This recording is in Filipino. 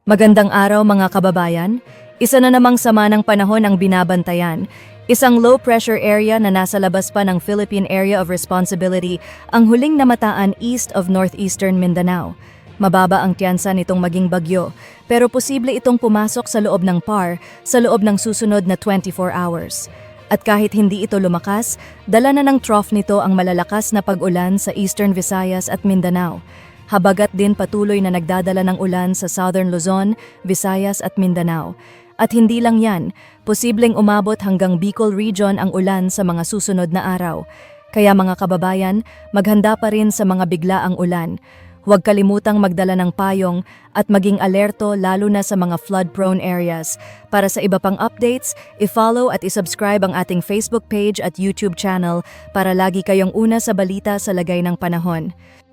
Magandang araw mga kababayan. Isa na namang sama ng panahon ang binabantayan. Isang low-pressure area na nasa labas pa ng Philippine Area of Responsibility ang huling namataan east of northeastern Mindanao. Mababa ang tiyansa nitong maging bagyo, pero posible itong pumasok sa loob ng PAR sa loob ng susunod na 24 hours. At kahit hindi ito lumakas, dala na ng trough nito ang malalakas na pag-ulan sa Eastern Visayas at Mindanao. Habagat din patuloy na nagdadala ng ulan sa Southern Luzon, Visayas at Mindanao. At hindi lang yan, posibleng umabot hanggang Bicol Region ang ulan sa mga susunod na araw. Kaya mga kababayan, maghanda pa rin sa mga biglaang ulan. Huwag kalimutang magdala ng payong at maging alerto lalo na sa mga flood-prone areas. Para sa iba pang updates, i-follow at i-subscribe ang ating Facebook page at YouTube channel para lagi kayong una sa balita sa lagay ng panahon.